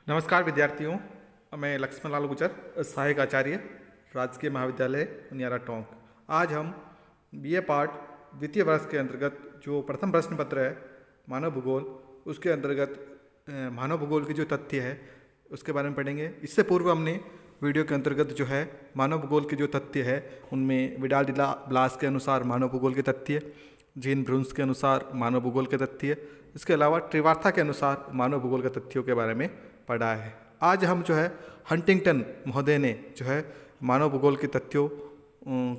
नमस्कार विद्यार्थियों, मैं लक्ष्मण लाल गुजर, सहायक आचार्य, राजकीय महाविद्यालय उनियारा टोंक। आज हम बीए पार्ट द्वितीय वर्ष के अंतर्गत जो प्रथम प्रश्न पत्र है मानव भूगोल, उसके अंतर्गत मानव भूगोल के जो तथ्य है उसके बारे में पढ़ेंगे। इससे पूर्व हमने वीडियो के अंतर्गत जो है मानव भूगोल के जो तथ्य है उनमें विडाल डिला ब्लास के अनुसार मानव भूगोल के तथ्य, जीन ब्रुन्स के अनुसार मानव भूगोल के तथ्य, इसके अलावा ट्रिवार्था के अनुसार मानव भूगोल के तथ्यों के बारे में पढ़ा है। आज हम जो है हंटिंगटन महोदय ने जो है मानव भूगोल के तथ्यों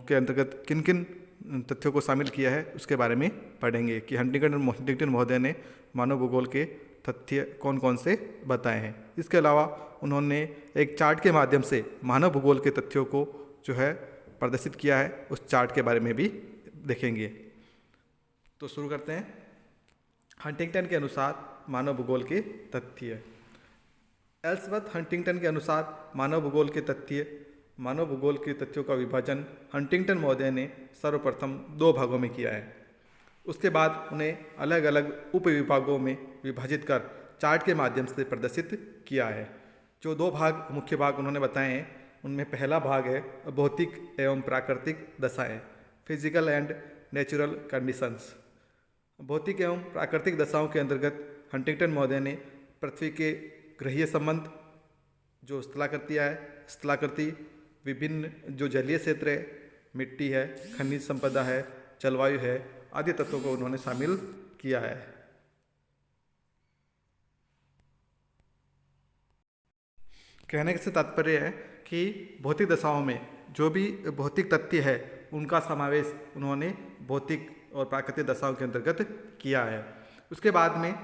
के अंतर्गत किन किन तथ्यों को शामिल किया है उसके बारे में पढ़ेंगे कि हंटिंगटन महोदय ने मानव भूगोल के तथ्य कौन कौन से बताए हैं। इसके अलावा उन्होंने एक चार्ट के माध्यम से मानव भूगोल के तथ्यों को जो है प्रदर्शित किया है, उस चार्ट के बारे में भी देखेंगे। तो शुरू करते हैं। हंटिंगटन के अनुसार मानव भूगोल के तथ्य। एल्सवर्थ हंटिंगटन के अनुसार मानव भूगोल के तथ्यों का विभाजन हंटिंगटन महोदय ने सर्वप्रथम 2 भागों में किया है। उसके बाद उन्हें अलग अलग उपविभागों में विभाजित कर चार्ट के माध्यम से प्रदर्शित किया है। जो 2 मुख्य भाग उन्होंने बताए हैं, उनमें पहला भाग है भौतिक एवं प्राकृतिक दशाएं, फिजिकल एंड नेचुरल कंडीशंस। भौतिक एवं प्राकृतिक दशाओं के अंतर्गत हंटिंगटन महोदय ने पृथ्वी के ग्रहीय संबंध, जो स्थलाकृति, विभिन्न जो जलीय क्षेत्र है, मिट्टी है, खनिज संपदा है, जलवायु है, आदि तत्वों को उन्होंने शामिल किया है। कहने से तात्पर्य है कि भौतिक दशाओं में जो भी भौतिक तथ्य है उनका समावेश उन्होंने भौतिक और प्राकृतिक दशाओं के अंतर्गत किया है। उसके बाद में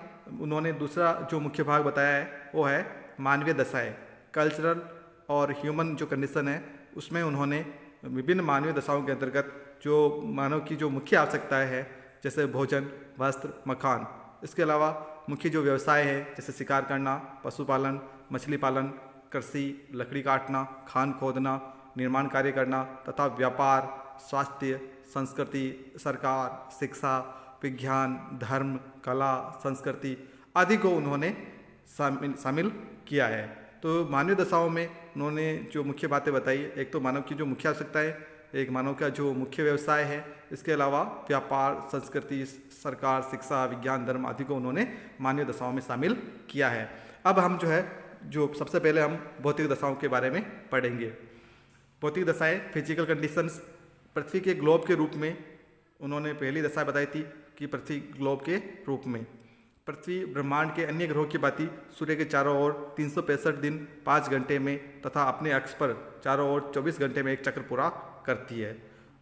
उन्होंने दूसरा जो मुख्य भाग बताया है वो है मानवीय दशाएं, कल्चरल और ह्यूमन जो कंडीशन है उसमें उन्होंने विभिन्न मानवीय दशाओं के अंतर्गत जो मानव की जो मुख्य आवश्यकताएं हैं, जैसे भोजन, वस्त्र, मकान, इसके अलावा मुख्य जो व्यवसाय है जैसे शिकार करना, पशुपालन, मछली पालन, कृषि, लकड़ी काटना, खान खोदना, निर्माण कार्य करना तथा व्यापार, स्वास्थ्य, संस्कृति, सरकार, शिक्षा, विज्ञान, धर्म, कला, संस्कृति आदि को उन्होंने शामिल किया है। तो मानवीय दशाओं में उन्होंने जो मुख्य बातें बताई, एक तो मानव की जो मुख्य आवश्यकताएं, एक मानव का जो मुख्य व्यवसाय है, इसके अलावा व्यापार, संस्कृति, सरकार, शिक्षा, विज्ञान, धर्म आदि को उन्होंने मानवीय दशाओं में शामिल किया है। अब हम जो सबसे पहले हम भौतिक दशाओं के बारे में पढ़ेंगे। भौतिक दशाएं, फिजिकल कंडीशंस। पृथ्वी के ग्लोब के रूप में उन्होंने पहली दशा बताई थी कि पृथ्वी ग्लोब के रूप में पृथ्वी ब्रह्मांड के अन्य ग्रहों की भांति सूर्य के चारों ओर 365 दिन 5 घंटे में तथा अपने अक्ष पर चारों ओर 24 घंटे में एक चक्र पूरा करती है।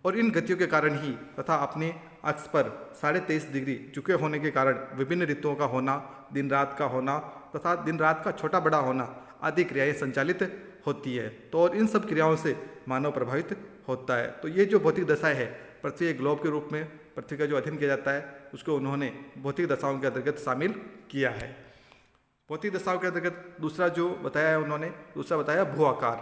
और इन गतियों के कारण ही तथा अपने अक्ष पर 23.5 डिग्री झुके होने के कारण विभिन्न ऋतुओं का होना, दिन रात का होना तथा दिन रात का छोटा बड़ा होना आदि क्रियाएं संचालित होती है। तो और इन सब क्रियाओं से मानव प्रभावित होता है। तो ये जो भौतिक दशा है, पृथ्वी एक ग्लोब के रूप में पृथ्वी का जो अध्ययन किया जाता है उसको उन्होंने भौतिक दशाओं के अंतर्गत शामिल किया है। भौतिक दशाओं के अंतर्गत दूसरा बताया भू आकार।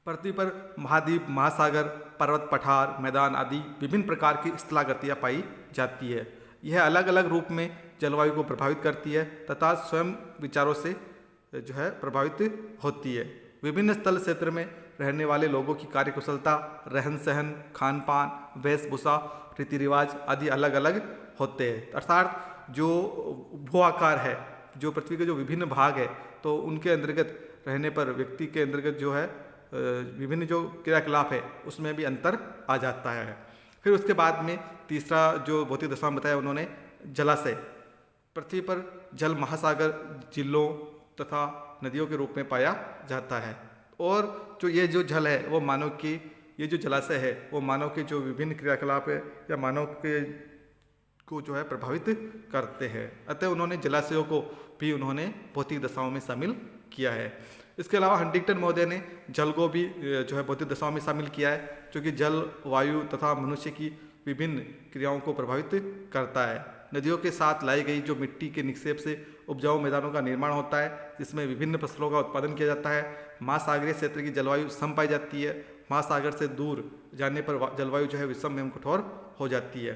पृथ्वी पर महाद्वीप, महासागर, पर्वत, पठार, मैदान आदि विभिन्न प्रकार की स्थलाकृतियाँ पाई जाती है। यह अलग अलग रूप में जलवायु को प्रभावित करती है तथा स्वयं विचारों से जो है प्रभावित होती है। विभिन्न स्थल क्षेत्र में रहने वाले लोगों की कार्यकुशलता, रहन सहन, खान पान, वेशभूषा, रीति रिवाज आदि अलग अलग होते हैं। अर्थात जो भू आकार है, जो पृथ्वी के जो विभिन्न भाग है, तो उनके अंतर्गत रहने पर व्यक्ति के अंतर्गत जो है विभिन्न जो क्रियाकलाप है उसमें भी अंतर आ जाता है। फिर उसके बाद में तीसरा जो भौतिक दशा में बताया उन्होंने जलाशय। पृथ्वी पर जल महासागर, झीलों तथा नदियों के रूप में पाया जाता है। और जो जल है वो मानव की, ये जो जलाशय है वो मानव के जो विभिन्न क्रियाकलाप है या मानव के को जो है प्रभावित करते हैं। अतः उन्होंने जलाशयों को भी उन्होंने भौतिक दशाओं में शामिल किया है। इसके अलावा हंटिंगटन महोदय ने जल को भी जो है भौतिक दशाओं में शामिल किया है, क्योंकि जल, वायु तथा मनुष्य की विभिन्न क्रियाओं को प्रभावित करता है। नदियों के साथ लाई गई जो मिट्टी के निक्षेप से उपजाऊ मैदानों का निर्माण होता है, जिसमें विभिन्न फसलों का उत्पादन किया जाता है। महासागरीय क्षेत्र की जलवायु सम पाई जाती है। महासागर से दूर जाने पर जलवायु जो है विषम एवं कठोर हो जाती है।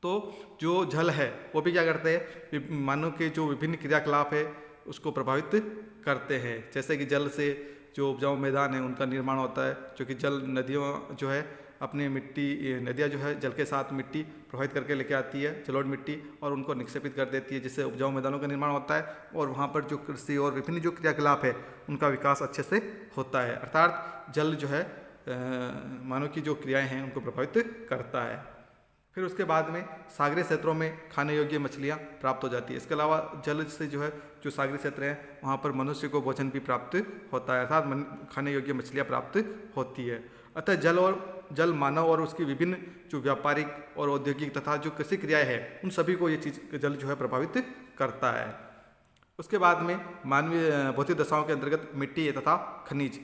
तो जो जल है वो भी क्या करते हैं, मानव के जो विभिन्न क्रियाकलाप है उसको प्रभावित करते हैं। जैसे कि जल से जो उपजाऊ मैदान है उनका निर्माण होता है, क्योंकि जल नदियों जो है अपनी मिट्टी, नदियाँ जो है जल के साथ मिट्टी प्रभावित करके लेके आती है, जलोढ़ मिट्टी, और उनको निक्षेपित कर देती है, जिससे उपजाऊ मैदानों का निर्माण होता है और वहाँ पर जो कृषि और विभिन्न जो क्रियाकलाप है उनका विकास अच्छे से होता है। अर्थात जल जो है मानव की जो क्रियाएं हैं उनको प्रभावित करता है। फिर उसके बाद में सागरीय क्षेत्रों में खाने योग्य मछलियाँ प्राप्त हो जाती है। इसके अलावा जल से जो है जो सागरीय क्षेत्र हैं वहाँ पर मनुष्य को भोजन भी प्राप्त होता है, अर्थात खाने योग्य मछलियाँ प्राप्त होती है। अतः जल मानव और उसकी विभिन्न जो व्यापारिक और औद्योगिक तथा जो कृषि क्रियाएँ हैं उन सभी को ये चीज़ जल जो है प्रभावित करता है। उसके बाद में मानवीय भौतिक दशाओं के अंतर्गत मिट्टी तथा खनिज,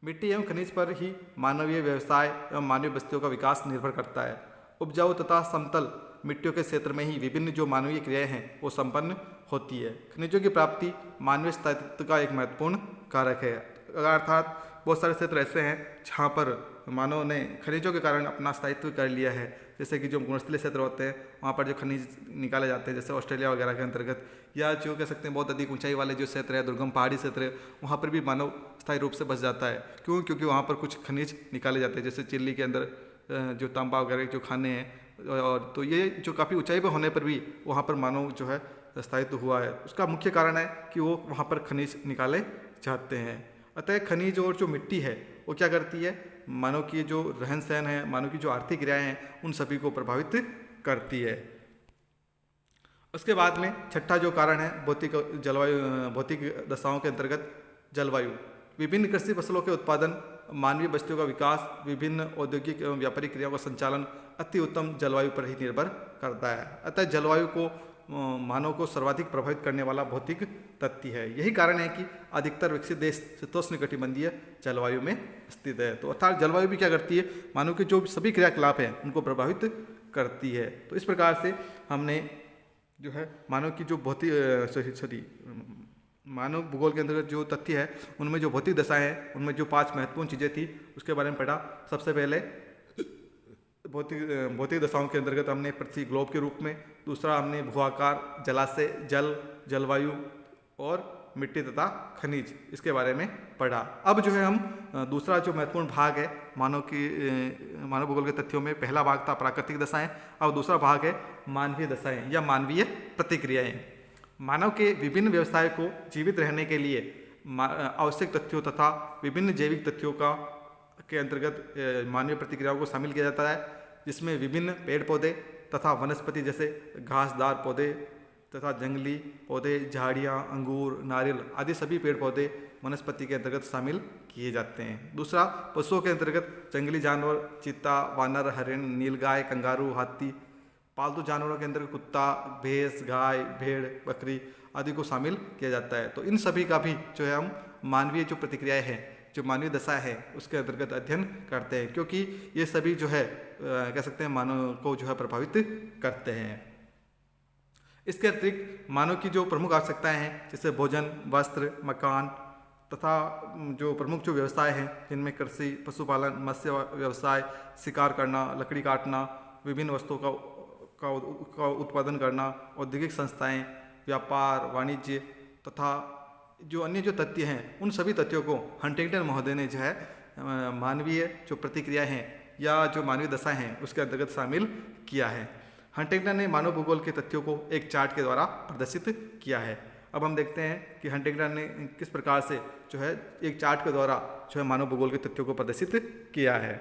मिट्टी एवं खनिज पर ही मानवीय व्यवसाय एवं मानवीय बस्तियों का विकास निर्भर करता है। उपजाऊ तथा समतल मिट्टियों के क्षेत्र में ही विभिन्न जो मानवीय क्रियाएं हैं वो संपन्न होती है। खनिजों की प्राप्ति मानवीय स्थायित्व का एक महत्वपूर्ण कारक है, अर्थात बहुत सारे क्षेत्र ऐसे हैं जहाँ पर मानव ने खनिजों के कारण अपना स्थायित्व कर लिया है। जैसे कि जो गुणस्थलीय क्षेत्र होते हैं वहाँ पर जो खनिज निकाले जाते हैं, जैसे ऑस्ट्रेलिया वगैरह के अंतर्गत, या जो कह सकते हैं बहुत अधिक ऊंचाई वाले जो क्षेत्र है, दुर्गम पहाड़ी क्षेत्र है, वहाँ पर भी मानव स्थायी रूप से बस जाता है। क्यों? क्योंकि वहाँ पर कुछ खनिज निकाले जाते हैं, जैसे चिल्ली के अंदर जो तांबा वगैरह जो खाने हैं, और तो ये जो काफ़ी ऊंचाई पर होने पर भी वहाँ पर मानव जो है स्थायित्व हुआ है। उसका मुख्य कारण है कि वो वहाँ पर खनिज निकाले जाते हैं। अतः खनिज और जो मिट्टी है वो क्या करती है, मानव की जो रहन सहन है, मानव की जो आर्थिक क्रियाएं हैं उन सभी को प्रभावित करती है। उसके बाद में छठा जो कारण है भौतिक दशाओं के अंतर्गत जलवायु, विभिन्न कृषि फसलों के उत्पादन, मानवीय बस्तियों का विकास, विभिन्न औद्योगिक एवं व्यापारिक क्रियाओं का संचालन अति उत्तम जलवायु पर ही निर्भर करता है। अतः जलवायु को मानव को सर्वाधिक प्रभावित करने वाला भौतिक तथ्य है। यही कारण है कि अधिकतर विकसित देश शीतोष्ण कटिबंधीय जलवायु में स्थित है। तो अर्थात जलवायु भी क्या करती है, मानव के जो सभी क्रियाकलाप हैं उनको प्रभावित करती है। तो इस प्रकार से हमने जो है मानव की जो मानव भूगोल के अंतर्गत जो तथ्य है उनमें जो भौतिक दशाएं हैं उनमें जो 5 महत्वपूर्ण चीज़ें थी उसके बारे में पढ़ा। सबसे पहले भौतिक दशाओं के अंतर्गत हमने पृथ्वी ग्लोब के रूप में, दूसरा हमने भूआकार, जलाशय, जलवायु और मिट्टी तथा खनिज, इसके बारे में पढ़ा। अब जो है हम दूसरा जो महत्वपूर्ण भाग है मानव भूगोल के तथ्यों में, पहला भाग था प्राकृतिक दशाएं, अब दूसरा भाग है मानवीय दशाएं या मानवीय प्रतिक्रियाएं। मानव के विभिन्न व्यवसाय को जीवित रहने के लिए आवश्यक तथ्यों तथा विभिन्न जैविक तथ्यों के अंतर्गत मानवीय प्रतिक्रियाओं को शामिल किया जाता है, जिसमें विभिन्न पेड़ पौधे तथा वनस्पति जैसे घासदार पौधे तथा जंगली पौधे, झाड़ियाँ, अंगूर, नारियल आदि सभी पेड़ पौधे वनस्पति के अंतर्गत शामिल किए जाते हैं। दूसरा, पशुओं के अंतर्गत जंगली जानवर, चीता, वानर, हरिण, नीलगाय, कंगारू, हाथी, पालतू जानवरों के अंदर कुत्ता, भैंस, गाय, भेड़, बकरी आदि को शामिल किया जाता है। तो इन सभी का भी जो है हम मानवीय जो प्रतिक्रियाएं हैं, जो मानवीय दशा है उसके अंतर्गत अध्ययन करते हैं, क्योंकि ये सभी जो है कह सकते हैं मानव को जो है प्रभावित करते हैं। इसके अतिरिक्त मानव की जो प्रमुख आवश्यकताएं हैं, जैसे भोजन, वस्त्र, मकान तथा जो प्रमुख जो व्यवसाय हैं जिनमें कृषि, पशुपालन, मत्स्य व्यवसाय, शिकार करना, लकड़ी काटना, विभिन्न वस्तुओं का उत्पादन करना, औद्योगिक संस्थाएं, व्यापार, वाणिज्य तथा जो अन्य जो तथ्य हैं उन सभी तथ्यों को हंटिंगटन महोदय ने जो है मानवीय जो प्रतिक्रिया हैं या जो मानवीय दशा हैं उसके अंतर्गत शामिल किया है। हंटिंगटन ने मानव भूगोल के तथ्यों को एक चार्ट के द्वारा प्रदर्शित किया है। अब हम देखते हैं कि हंटिंगटन ने किस प्रकार से जो है एक चार्ट के द्वारा जो है मानव भूगोल के तथ्यों को प्रदर्शित किया है।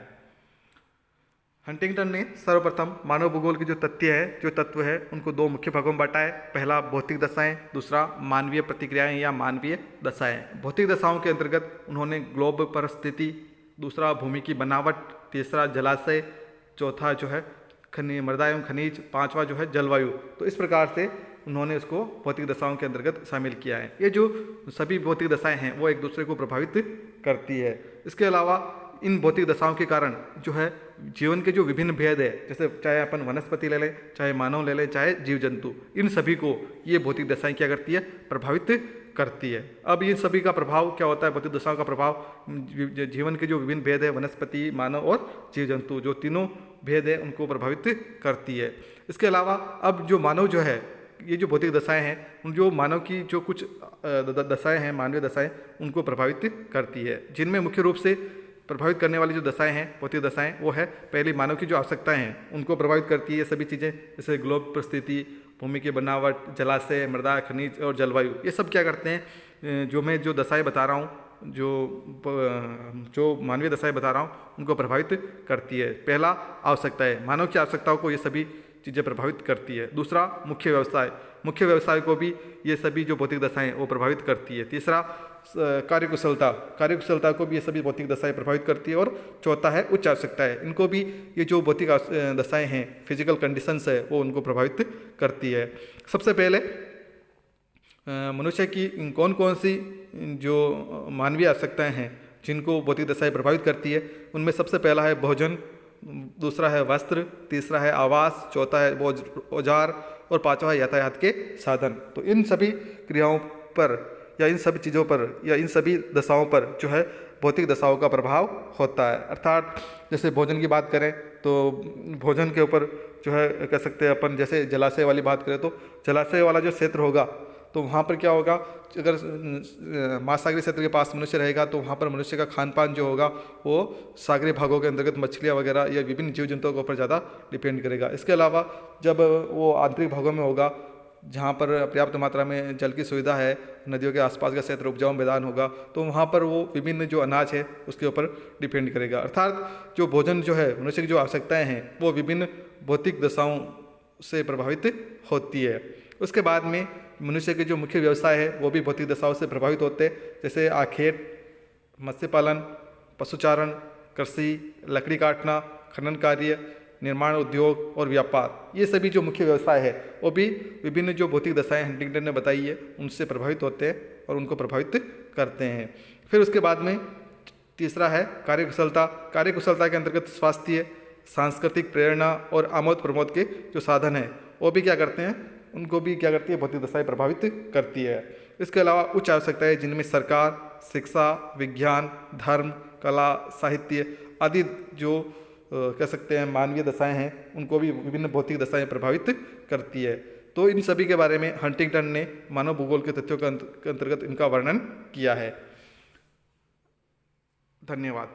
हंटिंगटन ने सर्वप्रथम मानव भूगोल के जो तत्व है उनको 2 मुख्य भागों में बांटा है। पहला भौतिक दशाएं, दूसरा मानवीय प्रतिक्रियाएं या मानवीय दशाएं। भौतिक दशाओं के अंतर्गत उन्होंने ग्लोब पर स्थिति, दूसरा भूमि की बनावट, तीसरा जलाशय, चौथा जो है मृदा एवं खनिज, पांचवा जो है जलवायु। तो इस प्रकार से उन्होंने उसको भौतिक दशाओं के अंतर्गत शामिल किया है। ये जो सभी भौतिक दशाएं हैं वो एक दूसरे को प्रभावित करती है। इसके अलावा इन भौतिक दशाओं के कारण जो है जीवन के जो विभिन्न भेद है, जैसे चाहे अपन वनस्पति ले लें, चाहे मानव ले लें, चाहे जीव जंतु, इन सभी को ये भौतिक दशाएं क्या करती है, प्रभावित करती है। अब इन सभी का प्रभाव क्या होता है, भौतिक दशाओं का प्रभाव जीवन के जो विभिन्न भेद है, वनस्पति, मानव और जीव जंतु, जो तीनों भेद है उनको प्रभावित करती है। इसके अलावा अब जो मानव जो है ये जो भौतिक दशाएं हैं उन जो मानव की जो कुछ दशाएं हैं, मानवीय दशाएं, उनको प्रभावित करती है, जिनमें मुख्य रूप से प्रभावित करने वाली जो दशाएं हैं, भौतिक दशाएं, वो है पहली मानव की जो आवश्यकताएं हैं उनको प्रभावित करती है। ये सभी चीज़ें जैसे ग्लोब परिस्थिति, भूमि की बनावट, जलाशय, मृदा, खनिज और जलवायु, ये सब क्या करते हैं, जो मैं जो दशाएं बता रहा हूँ, जो मानवीय दशाएं बता रहा हूँ, उनको प्रभावित करती है। पहला आवश्यकता है, मानव की आवश्यकताओं को ये सभी चीज़ें प्रभावित करती है। दूसरा मुख्य व्यवसाय, मुख्य व्यवसाय को भी ये सभी जो भौतिक दशाएं वो प्रभावित करती है। तीसरा कार्यकुशलता, कार्यकुशलता को भी ये सभी भौतिक दशाएं प्रभावित करती है। और चौथा है उच्च आवश्यकताएं, इनको भी ये जो भौतिक दशाएं हैं, फिजिकल कंडीशंस है, वो उनको प्रभावित करती है। सबसे पहले मनुष्य की कौन कौन सी जो मानवीय आवश्यकताएं हैं जिनको भौतिक दशाएं प्रभावित करती है, उनमें सबसे पहला है भोजन, दूसरा है वस्त्र, तीसरा है आवास, चौथा है औजार और पांचवा है यातायात के साधन। तो इन सभी क्रियाओं पर या इन सभी चीज़ों पर या इन सभी दशाओं पर जो है भौतिक दशाओं का प्रभाव होता है। अर्थात जैसे भोजन की बात करें तो भोजन के ऊपर जो है कह सकते हैं अपन, जैसे जलाशय वाली बात करें तो जलाशय वाला जो क्षेत्र होगा तो वहाँ पर क्या होगा, अगर महासागरीय क्षेत्र के पास मनुष्य रहेगा तो वहाँ पर मनुष्य का खान पान जो होगा वो सागरीय भागों के अंतर्गत मछलियाँ वगैरह या विभिन्न जीव जंतुओं के ऊपर ज़्यादा डिपेंड करेगा। इसके अलावा जब वो आंतरिक भागों में होगा जहाँ पर पर्याप्त मात्रा में जल की सुविधा है, नदियों के आसपास का क्षेत्र उपजाऊ मैदान होगा, तो वहाँ पर वो विभिन्न जो अनाज है उसके ऊपर डिपेंड करेगा। अर्थात जो भोजन जो है, मनुष्य की जो आवश्यकताएं हैं वो विभिन्न भौतिक दशाओं से प्रभावित होती है। उसके बाद में मनुष्य के जो मुख्य व्यवसाय है वो भी भौतिक दशाओं से प्रभावित होते हैं, जैसे आखेट, मत्स्य पालन, पशुचारण, कृषि, लकड़ी काटना, खनन कार्य, निर्माण उद्योग और व्यापार, ये सभी जो मुख्य व्यवसाय है वो भी विभिन्न जो भौतिक दशाएं हंटिंगटन ने बताई है उनसे प्रभावित होते हैं और उनको प्रभावित करते हैं। फिर उसके बाद में तीसरा है कार्यकुशलता। कार्यकुशलता के अंतर्गत स्वास्थ्य, सांस्कृतिक प्रेरणा और आमोद प्रमोद के जो साधन हैं वो भी क्या करते हैं, उनको भी क्या करती है, भौतिक दशाएं प्रभावित करती है। इसके अलावा उच्च आवश्यकताएं जिनमें सरकार, शिक्षा, विज्ञान, धर्म, कला, साहित्य आदि जो कह सकते हैं मानवीय दशाएं हैं उनको भी विभिन्न भौतिक दशाएं प्रभावित करती है। तो इन सभी के बारे में हंटिंगटन ने मानव भूगोल के तथ्यों के अंतर्गत इनका वर्णन किया है। धन्यवाद।